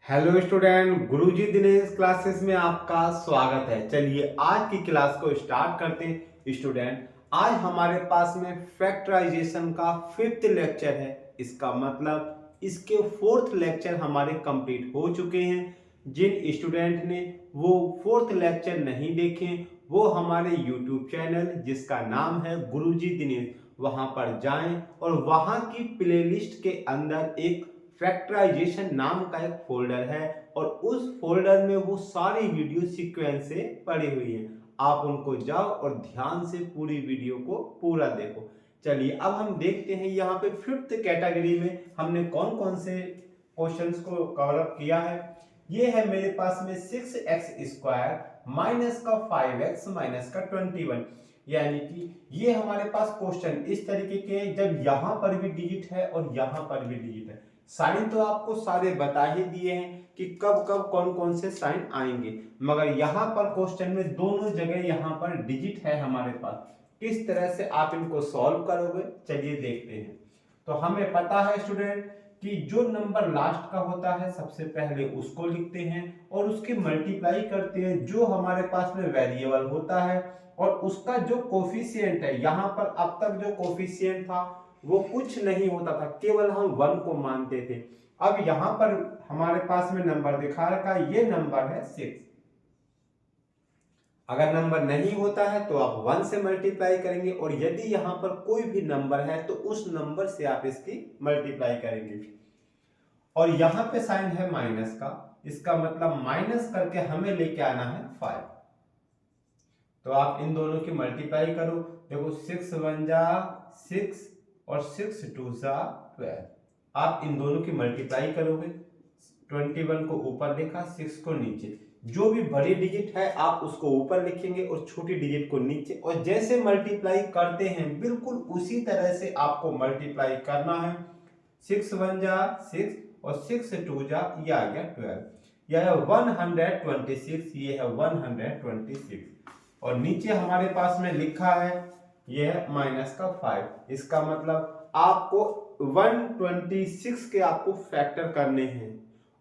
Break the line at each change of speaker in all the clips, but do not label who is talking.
Hello student, गुरुजी Dinesh classes में आपका स्वागत है। चलिए आज की क्लास को स्टार्ट करते हैं। स्टूडेंट, आज हमारे पास में फैक्टराइजेशन का 5th लेक्चर है। इसका मतलब इसके 4th लेक्चर हमारे कंप्लीट हो चुके हैं। जिन स्टूडेंट ने वो 4th लेक्चर नहीं देखे वो हमारे यूट्यूब चैनल जिसका नाम है गुरुजी दिनेश, वहां पर जाएं और वहां की प्लेलिस्ट के अंदर एक फैक्टराइजेशन नाम का एक फोल्डर है और उस फोल्डर में वो सारी वीडियो सीक्वेंस से पड़ी हुई है। आप उनको जाओ और ध्यान से पूरी वीडियो को पूरा देखो। चलिए अब हम देखते हैं यहाँ पे 5th कैटेगरी में हमने कौन कौन से क्वेश्चंस को कवर अप किया है। ये है मेरे पास में 6x² माइनस का 5x माइनस का 21, यानी कि ये हमारे पास क्वेश्चन इस तरीके के जब यहां पर भी डिजिट है और यहां पर भी डिजिट है। साइन तो आपको सारे बता ही दिए हैं कि कब कब कौन कौन से साइन आएंगे, मगर यहाँ पर क्वेश्चन में दोनों जगह यहाँ पर डिजिट है हमारे पास। किस तरह से आप इनको सॉल्व करोगे चलिए देखते हैं। तो हमें पता है स्टूडेंट कि जो नंबर लास्ट का होता है सबसे पहले उसको लिखते हैं और उसके मल्टीप्लाई करते हैं जो हमारे पास में वेरिएबल होता है, और उसका जो कोफिशिएंट है यहाँ पर अब तक जो कोफिशिएंट था वो कुछ नहीं होता था, केवल हम 1 को मानते थे। अब यहां पर हमारे पास में नंबर दिखा रखा है, ये नंबर है 6। अगर नंबर नहीं होता है तो आप 1 से मल्टीप्लाई करेंगे और यदि यहां पर कोई भी नंबर है तो उस नंबर से आप इसकी मल्टीप्लाई करेंगे। और यहां पे साइन है माइनस का, इसका मतलब माइनस करके हमें लेके आना है 5। तो आप इन दोनों की मल्टीप्लाई करो। देखो 6 1 जा 6 और 6 2 जा 12। आप इन दोनों की मल्टीप्लाई करोगे। 21 को ऊपर लिखा, 6 को नीचे। जो भी बड़ी डिजिट है आप उसको ऊपर लिखेंगे और छोटी डिजिट को नीचे, और जैसे मल्टीप्लाई करते हैं बिल्कुल उसी तरह से आपको मल्टीप्लाई करना है। 6 1 जा 6 और 6 2 जा ये आ गया 12। यह है 126, ये है 126। और नीचे हमारे पास में लिखा है यह है माइनस का 5। इसका मतलब आपको 126 के आपको फैक्टर करने हैं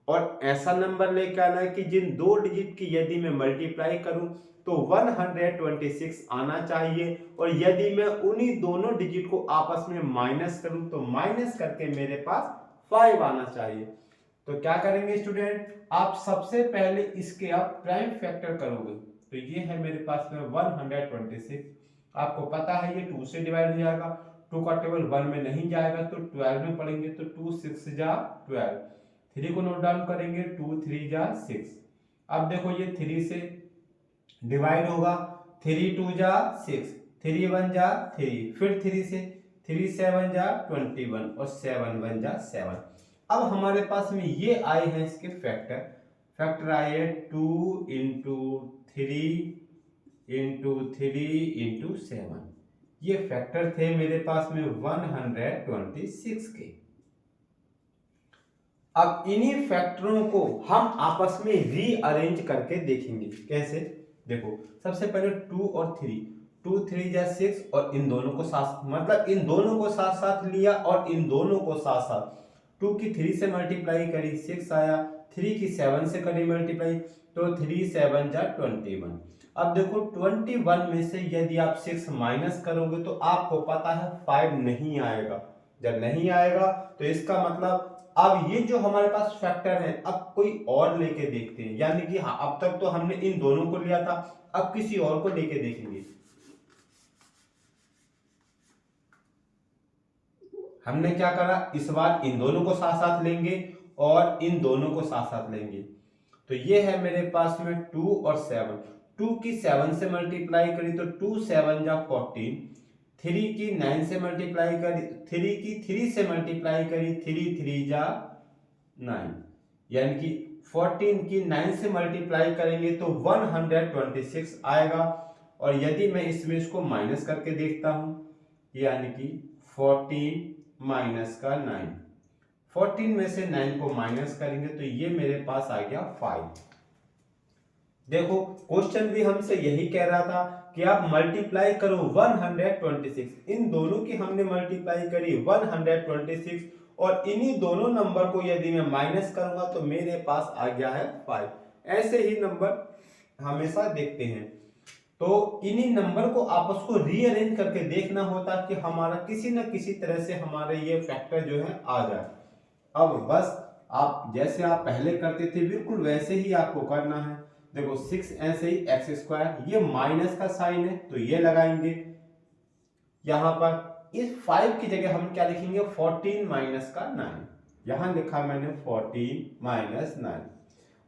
और ऐसा नंबर लेके आना है कि जिन दो डिजिट की यदि मैं मल्टीप्लाई करूं तो 126 आना चाहिए, और यदि मैं उन्हीं दोनों डिजिट को आपस में माइनस करूं तो माइनस करके मेरे पास 5 आना चाहिए। तो क्या करेंगे स्टूडेंट, आप सबसे पहले इसके आप प्राइम फैक्टर करोगे। तो ये है मेरे पास में 126। आपको पता है ये 2 से डिवाइड हो जाएगा, 2 का टेबल 1 में नहीं जाएगा तो 12 में पढ़ेंगे तो 2 6 जा 12। 3 को नोट डाउन करेंगे, 2 3 जा 6। अब देखो ये 3 से डिवाइड होगा, 3 2 जा 6, 3 1 जा 3, फिर 3 से 3 7 जा 21 और 7 1 जा 7। अब हमारे पास में ये आए हैं इसके फैक्टर। फैक्टर आए 2 इंटू 3 इंटू 3 इंटू 7। ये फैक्टर थे मेरे पास में 126 के। अब इन्हीं फैक्टरों को हम आपस में रीअरेंज करके देखेंगे। कैसे, देखो सबसे पहले 2 और 3, 2 3 जा 6 और इन दोनों को साथ, मतलब इन दोनों को साथ साथ लिया और इन दोनों को साथ साथ। 2 की 3 से मल्टीप्लाई करी 6 आया, 3 की 7 से करी मल्टीप्लाई तो 3 7 जा 21। अब देखो 21 में से यदि आप 6 माइनस करोगे तो आपको पता है 5 नहीं आएगा। जब नहीं आएगा तो इसका मतलब अब ये जो हमारे पास फैक्टर है अब कोई और लेके देखते हैं, यानी कि हाँ अब तक तो हमने इन दोनों को लिया था, अब किसी और को लेके देखेंगे। हमने क्या करा, इस बार इन दोनों को साथ साथ लेंगे और इन दोनों को साथ साथ लेंगे। तो ये है मेरे पास में 2 और 7। 2 की 7 से मल्टीप्लाई करी तो 2 7 जा 14, 3 की 9 से मल्टीप्लाई करी, 3 की 3 से मल्टीप्लाई करी 3 3 जा 9, यानी कि 14 की 9 से मल्टीप्लाई करेंगे तो 126 आएगा। और यदि मैं इसमें इसको माइनस करके देखता हूं, यानी कि 14 माइनस का 9, 14 में से 9 को माइनस करेंगे तो ये मेरे पास आ गया 5। देखो क्वेश्चन भी हमसे यही कह रहा था कि आप मल्टीप्लाई करो 126। इन दोनों की हमने मल्टीप्लाई करी 126 और इन्हीं दोनों नंबर को यदि मैं माइनस करूंगा तो मेरे पास आ गया है 5। ऐसे ही नंबर हमेशा देखते हैं, तो इन्हीं नंबर को आपस को रीअरेंज करके देखना होता है कि हमारा किसी न किसी तरह से हमारे ये फैक्टर जो है आ जाए। अब बस आप जैसे आप पहले करते थे बिल्कुल वैसे ही आपको करना है। देखो 6 ऐसे ही एक्स स्क्वायर, ये माइनस का साइन है तो ये लगाएंगे यहां पर। इस 5 की जगह हम क्या लिखेंगे 14 माइनस का 9, यहां लिखा मैंने 14 माइनस 9।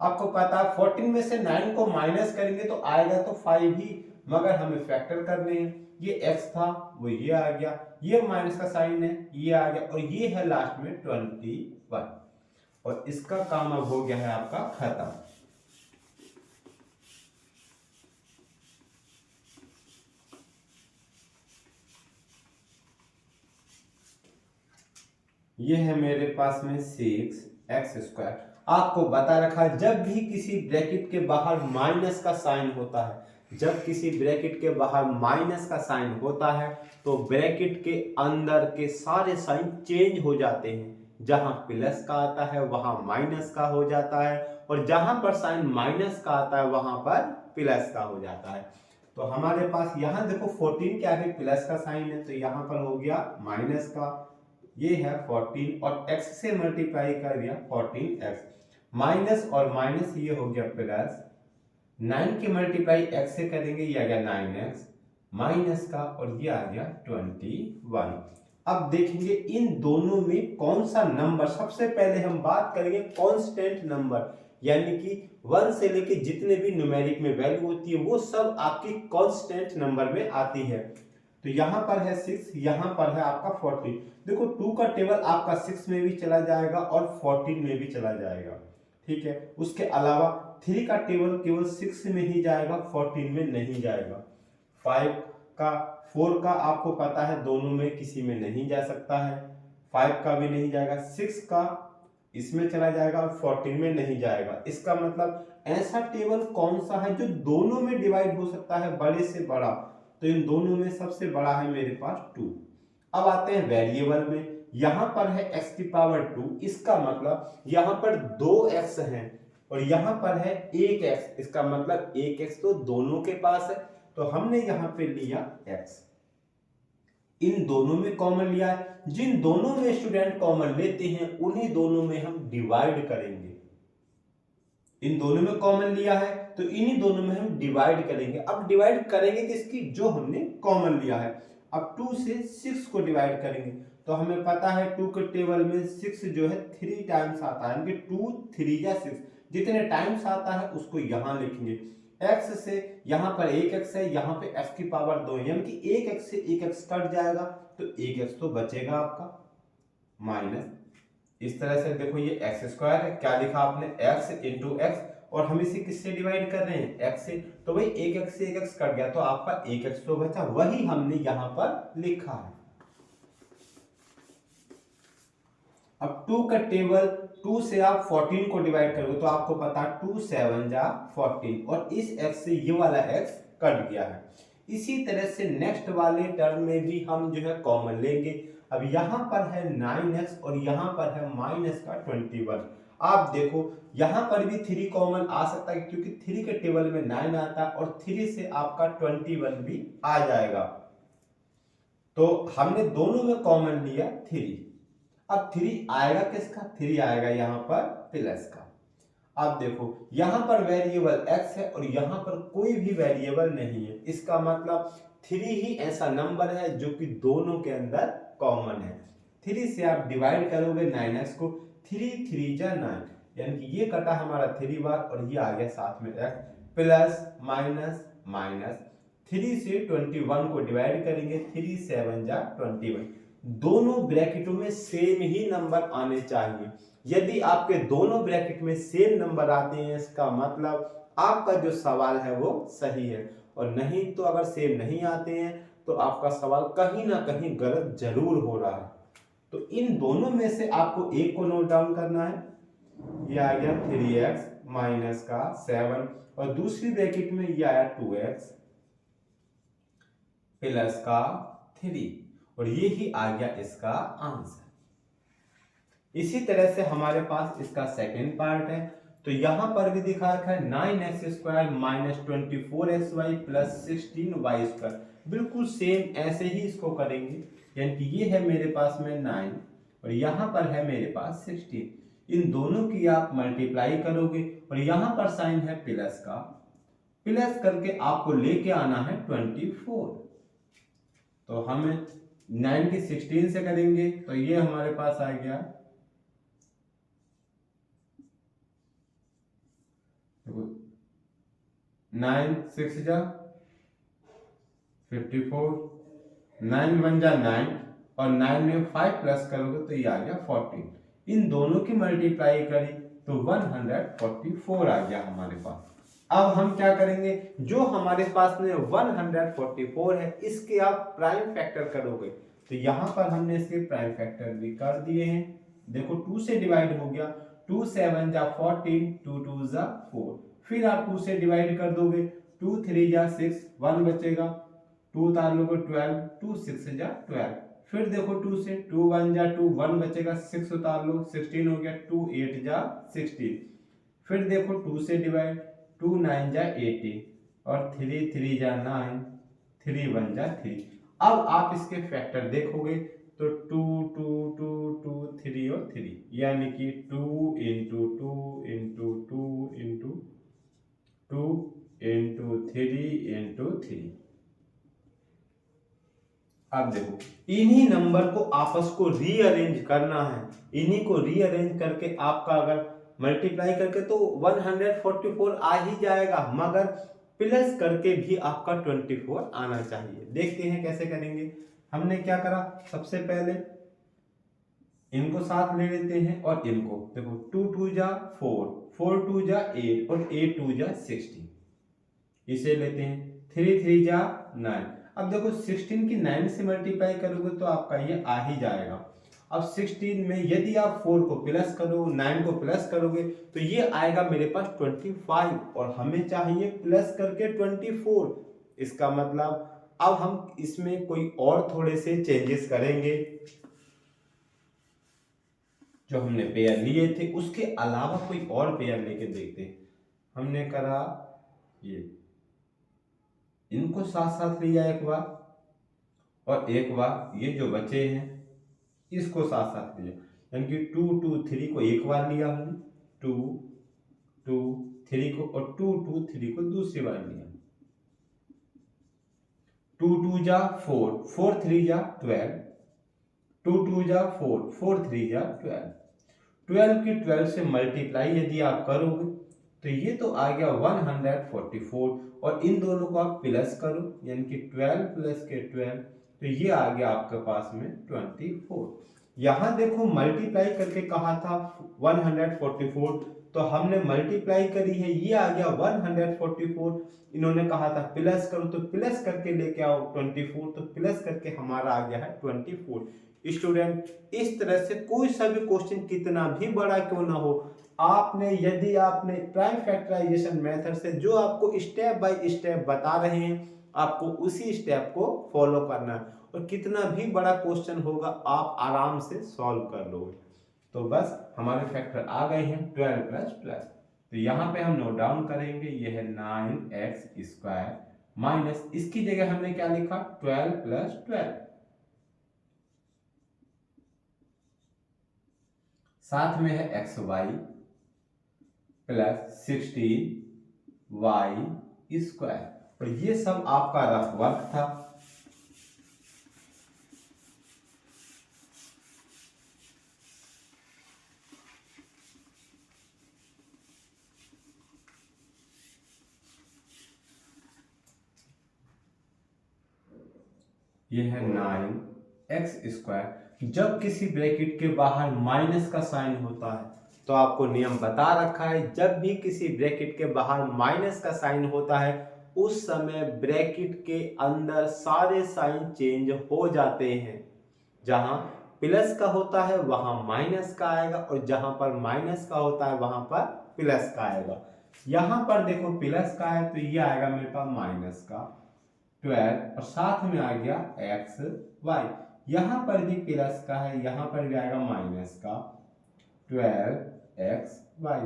आपको पता है 14 में से 9 को माइनस करेंगे तो आएगा तो 5 ही, मगर हमें फैक्टर करने हैं। ये x था वो ये आ गया, ये माइनस का साइन है ये आ गया, और ये है लास्ट में 21, और इसका काम अब हो गया है आपका खत्म। ये है मेरे पास में 6x²। आपको बता रखा जब भी किसी ब्रैकेट के बाहर माइनस का साइन होता है, जब किसी ब्रैकेट के बाहर माइनस का साइन होता है तो ब्रैकेट के अंदर के सारे साइन चेंज हो जाते हैं। जहां प्लस का आता है वहां माइनस का हो जाता है, और जहां पर साइन माइनस का आता है वहां पर प्लस का हो जाता है। तो हमारे पास यहां देखो 14 के आगे प्लस का साइन है तो यहां पर हो गया माइनस का, ये है 14 और x से मल्टीप्लाई कर दिया 14x, माइनस और माइनस ये हो गया प्लस, 9 की मल्टीप्लाई x से करेंगे ये आ गया 9x माइनस का, और ये आ गया 21। अब देखेंगे इन दोनों में कौन सा नंबर, सबसे पहले हम बात करेंगे कांस्टेंट नंबर, यानी कि 1 से लेके जितने भी न्यूमेरिक में वैल्यू होती है वो सब आपकी कांस्टेंट नंबर में आती है। तो यहाँ पर है 6, यहाँ पर है आपका 14। देखो 2 का टेबल आपका 6 में भी चला जाएगा और 14 में भी चला जाएगा, ठीक है। उसके अलावा 3 का टेबल केवल 6 में ही जाएगा, 14 में नहीं जाएगा। 5 का 4 का आपको पता है दोनों में किसी में नहीं जा सकता है, 5 का भी नहीं जाएगा, 6 का इसमें चला जाएगा और 14 में नहीं जाएगा। इसका मतलब ऐसा टेबल कौन सा है जो दोनों में डिवाइड हो सकता है बड़े से बड़ा, तो इन दोनों में सबसे बड़ा है मेरे पास 2। अब आते हैं वेरिएबल में, यहां पर है x की पावर 2, इसका मतलब यहां पर 2x है और यहां पर है 1x, इसका मतलब 1x तो दोनों के पास है, तो हमने यहां पे लिया x, इन दोनों में कॉमन लिया है। जिन दोनों में स्टूडेंट कॉमन लेते हैं उन्हीं दोनों में हम डिवाइड करेंगे। इन दोनों में कॉमन लिया है तो इन्हीं दोनों में हम डिवाइड करेंगे। अब डिवाइड करेंगे किसकी, जो हमने कॉमन लिया है। अब 2 से 6 को डिवाइड करेंगे तो हमें पता है 2 के टेबल में 6 जो है 3 टाइम्स आता है, 2 3 या 6 जितने टाइम्स आता है उसको यहां लिखेंगे। x से यहां पर 1x है, यहां पे x की पावर 2 यानी कि 1x से 1x कट जाएगा तो 1x तो बचेगा आपका माइनस। इस तरह से देखो ये x² है, क्या लिखा आपने x इंटू एक्स, और हम इसे किससे डिवाइड कर रहे हैं x से, तो भाई 1x से 1x कट गया तो आपका 1x तो बचा, वही हमने यहां पर लिखा है। अब 2 का टेबल 2 से आप 14 को डिवाइड करोगे तो आपको पता 2 7 जा 14, और इस x से ये वाला x कट गया है। इसी तरह से नेक्स्ट वाले टर्म में भी हम जो है कॉमन लेंगे। अब यहां पर है 9x और यहां पर है माइनस का 21। आप देखो यहां पर भी 3 कॉमन आ सकता है क्योंकि 3 के टेबल में 9 आता है और 3 से आपका 21 भी आ जाएगा, तो हमने दोनों में कॉमन लिया 3। अब 3 आएगा किसका, 3 आएगा यहां पर प्लस का। अब देखो यहां पर वेरिएबल x है और यहां पर कोई भी वेरिएबल नहीं है, इसका मतलब 3 ही ऐसा नंबर है जो कि दोनों के अंदर कॉमन है। 3 से आप डिवाइड करोगे 9x को, 3 3 जा 9, यानी कि ये कटा हमारा 3 बार और ये आ गया साथ में x, प्लस माइनस माइनस। 3 से 21 को डिवाइड करेंगे, 3 7 जा 21। दोनों ब्रैकेटों में सेम ही नंबर आने चाहिए। यदि आपके दोनों ब्रैकेट में सेम नंबर आते हैं इसका मतलब आपका जो सवाल है वो सही है, और नहीं तो अगर सेम नहीं आते हैं तो आपका सवाल कहीं ना कहीं गलत जरूर हो रहा है। तो इन दोनों में से आपको एक को नोट डाउन करना है, ये आ गया 3x माइनस का 7, और दूसरी ब्रैकेट में ये आया 2x प्लस का 3, और ये ही आ गया इसका आंसर। इसी तरह से हमारे पास इसका सेकेंड पार्ट है, तो यहां पर भी दिखा रखा है 9x² minus 24xy plus 16y²। बिल्कुल सेम ऐसे ही इसको करेंगे, यानी कि ये है मेरे पास में 9 और यहाँ पर है मेरे पास 16। इन दोनों की आप मल्टीप्लाई करोगे और यहाँ पर साइन है प्लस का, प्लस करके आपको लेके आना है 24। तो हम 9 की 16 से करेंगे तो ये हमारे पास आ गया, देखो 9 6 जा 54, 9 1 जा 9 और 9 में 5 प्लस करोगे तो ये आ गया 14। इन दोनों की मल्टीप्लाई करी तो 144 आ गया हमारे पास। अब हम क्या करेंगे, जो हमारे पास में 144 है इसके आप प्राइम फैक्टर करोगे, तो यहां पर हमने इसके प्राइम फैक्टर भी कर दिए हैं। देखो 2 से डिवाइड हो गया, 2 7 जा 14, 2 2 जा 4, फिर आप 2 से डिवाइड कर दोगे, 2 3 जा 6, 1 बचेगा, 2 उतार लोगे 12, 2 6 जा 12, फिर देखो 2 से 2 1 जा 2, 1 बचेगा, 6 उतार लो 16 हो गया, 2 8 जा 16, फिर देखो 2 से डिवाइड, 2 9 जा 18 और 3 3 जा 9, 3 1 जा 3। अब आप इसके फैक्टर देखोगे तो 2 2 2 2 3 और 3, यानी कि 2 into 2 into 2 into 2 into 3 into 3। अब देखो इन्हीं नंबर को आपस को रीअरेंज करना है, इन्हीं को रीअरेंज करके आपका अगर मल्टीप्लाई करके तो 144 आ ही जाएगा, मगर प्लस करके भी आपका 24 आना चाहिए। देखते हैं कैसे करेंगे। हमने क्या करा, सबसे पहले इनको साथ ले लेते हैं और इनको देखो 2 2 जा 4, 4 2 जा 8 और 8 2 जा 16, इसे लेते हैं, 3 3 जा 9। अब देखो 16 की 9 से मल्टीप्लाई करोगे तो आपका ये आ ही जाएगा। अब 16 में यदि आप 4 को प्लस करो, 9 को प्लस करोगे तो ये आएगा मेरे पास 25 और हमें चाहिए प्लस करके 24। इसका मतलब अब हम इसमें कोई और थोड़े से चेंजेस करेंगे, जो हमने पेयर लिए थे उसके अलावा कोई और पेयर लेके देखते हैं। हमने करा ये, इनको साथ साथ लिया एक बार और एक बार ये जो बचे हैं इसको साथ साथ लिया, यानी कि 2 2 3 को एक बार लिया हमने, 2 2 3 को, और 2 2 3 को दूसरी बार लिया, 2 2 जा 4, 4 3 जा 12, 2 2 जा 4, 4 3 जा 12, 12 की 12 से मल्टीप्लाई यदि आप करोगे तो ये तो आ गया 144 और इन दोनों को आप प्लस करो, यानी कि 12 प्लस के 12, तो ये आ गया आपके पास में 24। यहां देखो मल्टीप्लाई करके कहा था 144, तो हमने मल्टीप्लाई करी है, ये आ गया 144। इन्होंने कहा था प्लस करो, तो प्लस करके लेके आओ 24, तो प्लस करके हमारा आ गया है 24। स्टूडेंट इस तरह से कोई सा भी क्वेश्चन कितना भी बड़ा क्यों ना हो, आपने यदि आपने प्राइम फैक्टराइजेशन मेथड से जो आपको स्टेप बाय स्टेप बता रहे हैं आपको उसी स्टेप को फॉलो करना है, और कितना भी बड़ा क्वेश्चन होगा आप आराम से सॉल्व कर लोगे। तो बस हमारे फैक्टर आ गए हैं 12 प्लस 12, तो यहाँ पे हम नोट डाउन करेंगे, ये है 9x² माइनस, इसकी जगह हमने क्या लिखा 12 प्लस 12, साथ में है xy प्लस 16y², और ये सब आपका रफ वर्क था। ये है 9x²। जब किसी ब्रैकेट के बाहर माइनस का साइन होता है तो आपको नियम बता रखा है, जब भी किसी ब्रैकेट के बाहर माइनस का साइन होता है उस समय ब्रैकेट के अंदर सारे साइन चेंज हो जाते हैं। जहां प्लस का होता है वहां माइनस का आएगा और जहां पर माइनस का होता है वहां पर प्लस का आएगा। यहां पर देखो प्लस का है तो ये आएगा मेरे पास माइनस का 12 और साथ में आ गया एक्स वाई। यहां पर भी प्लस का है, यहां पर भी आएगा माइनस का 12xy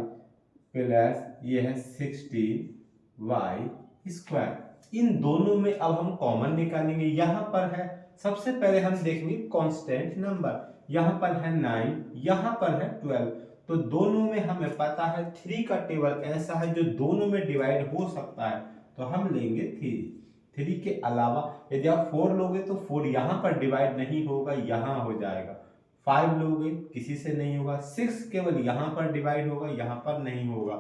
प्लस ये है 16y स्क्वायर। इन दोनों में अब हम कॉमन निकालेंगे। यहाँ पर है सबसे पहले हम देखेंगे कांस्टेंट नंबर, यहाँ पर है 9, यहाँ पर है 12। तो दोनों में हमें पता है 3 का टेबल ऐसा है जो दोनों में डिवाइड हो सकता है, तो हम लेंगे 3 के अलावा यदि आप 4 लोगे तो 4 यहाँ पर डिवाइड नहीं होगा, यहाँ हो जाएगा। 5 लोगे किसी से नहीं होगा। 6 केवल यहाँ पर डिवाइड होगा, यहाँ पर नहीं होगा।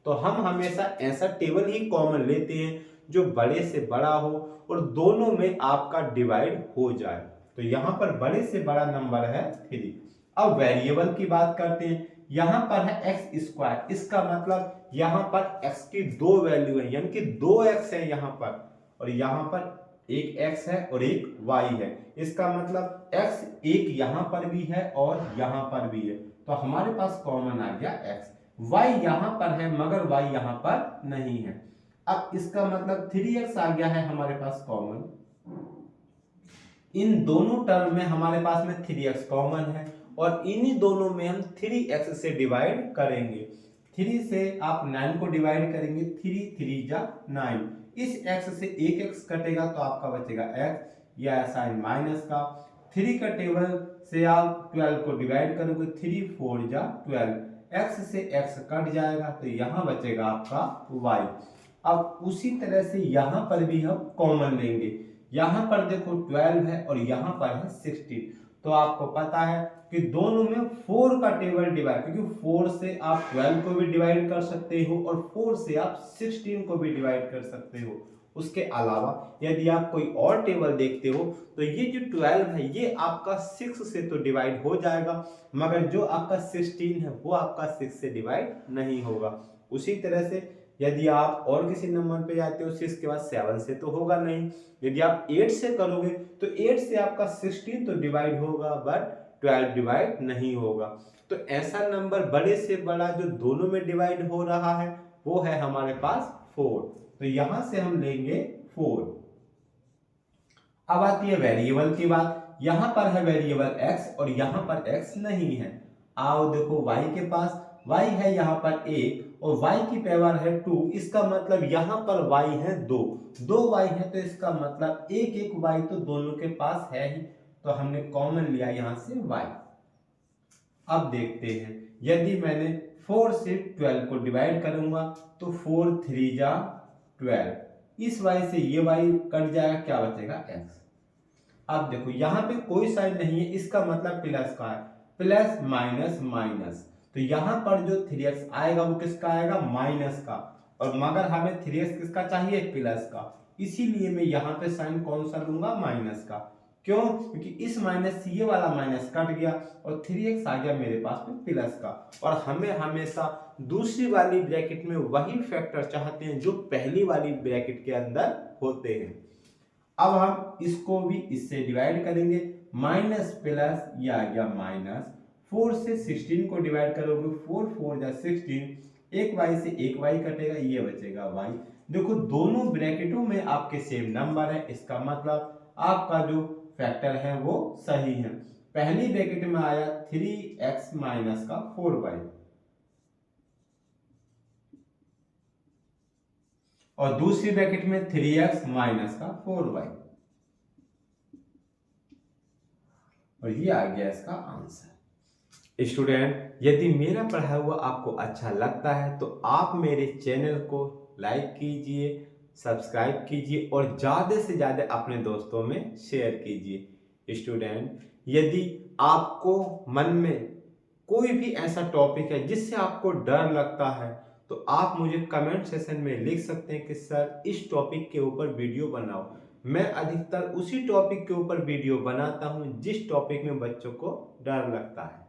तो हम हमेशा ऐसा टेबल ही कॉमन लेते हैं जो बड़े से बड़ा हो और दोनों में आपका डिवाइड हो जाए। तो यहाँ पर बड़े से बड़ा नंबर है 3। अब वेरिएबल की बात करते हैं। यहाँ पर है एक्स स्क्वायर, इसका मतलब यहाँ पर x की 2 वैल्यू है, यानी कि 2x है यहाँ पर, और यहाँ पर एक x है और एक y है। इसका मतलब x एक यहाँ पर भी है और यहाँ पर भी है, तो हमारे पास कॉमन आ गया x। y यहाँ पर है मगर y यहाँ पर नहीं है। अब इसका मतलब 3x आ गया है हमारे पास कॉमन। इन दोनों टर्म में हमारे पास में 3x कॉमन है और इन्हीं दोनों में हम 3x से डिवाइड करेंगे। 3 से आप 9 को डिवाइड करेंगे, 3 3 जा 9। इस x से एक x कटेगा तो आपका बचेगा x, या साइन माइनस का। 3 का टेबल से आप 12 को डिवाइड करोगे, 3 4 जा 12। x से x कट जाएगा तो यहाँ बचेगा आपका y। अब उसी तरह से यहाँ पर भी हम कॉमन लेंगे। यहाँ पर देखो 12 है और यहाँ पर है 16, तो आपको पता है कि दोनों में 4 का टेबल डिवाइड, क्योंकि 4 से आप 12 को भी डिवाइड कर सकते हो और 4 से आप 16 को भी डिवाइड कर सकते हो। उसके अलावा यदि आप कोई और टेबल देखते हो तो ये जो 12 है ये आपका 6 से तो डिवाइड हो जाएगा, मगर जो आपका 16 है वो आपका 6 से डिवाइड नहीं होगा। उसी तरह से यदि आप और किसी नंबर पे जाते हो 6 के बाद 7 से तो होगा नहीं। यदि आप 8 से करोगे तो 8 से आपका 16 तो डिवाइड होगा बट 12 डिवाइड नहीं होगा। तो ऐसा नंबर बड़े से बड़ा जो दोनों में डिवाइड हो रहा है वो है हमारे पास 4। तो यहां से हम लेंगे 4। अब आती है वेरिएबल की बात। यहां पर है वेरिएबल x और यहां पर x नहीं है। आओ देखो y के पास y है यहाँ पर 1 और y की पावर है 2। इसका मतलब यहाँ पर y है 2 y है, तो इसका मतलब एक y तो दोनों के पास है ही, तो हमने कॉमन लिया यहाँ से y। अब देखते हैं, यदि मैंने 4 से 12 को डिवाइड करूंगा तो 4 3 जा 12, इस y से ये y कट जाएगा, क्या बचेगा x। अब देखो यहाँ पे कोई साइन नहीं है, इसका मतलब प्लस का है, प्लस माइनस माइनस, तो यहाँ पर जो 3x आएगा वो किसका आएगा, माइनस का, और मगर हमें 3x किसका चाहिए, प्लस का, इसीलिए मैं यहाँ पे साइन कौन सा लूंगा, माइनस का। क्यों, क्योंकि इस माइनस से ये वाला माइनस कट गया और 3x आ गया मेरे पास में प्लस का। और हमें हमेशा दूसरी वाली ब्रैकेट में वही फैक्टर चाहते हैं जो पहली वाली ब्रैकेट के अंदर होते हैं। अब हम इसको भी इससे डिवाइड करेंगे, माइनस प्लस, ये आ गया माइनस। 4 से 16 को डिवाइड करोगे, 4 4 जा 16, एक y से एक y कटेगा, ये बचेगा y। देखो दोनों ब्रैकेटों में आपके सेम नंबर है, इसका मतलब आपका जो फैक्टर है वो सही है। पहली ब्रैकेट में आया 3x माइनस का 4y और दूसरी ब्रैकेट में 3x माइनस का 4y, और ये आ गया इसका आंसर। स्टूडेंट, यदि मेरा पढ़ाया हुआ आपको अच्छा लगता है तो आप मेरे चैनल को लाइक कीजिए, सब्सक्राइब कीजिए और ज़्यादा से ज़्यादा अपने दोस्तों में शेयर कीजिए। स्टूडेंट, यदि आपको मन में कोई भी ऐसा टॉपिक है जिससे आपको डर लगता है तो आप मुझे कमेंट सेशन में लिख सकते हैं कि सर इस टॉपिक के ऊपर वीडियो बनाओ। मैं अधिकतर उसी टॉपिक के ऊपर वीडियो बनाता हूं जिस टॉपिक में बच्चों को डर लगता है।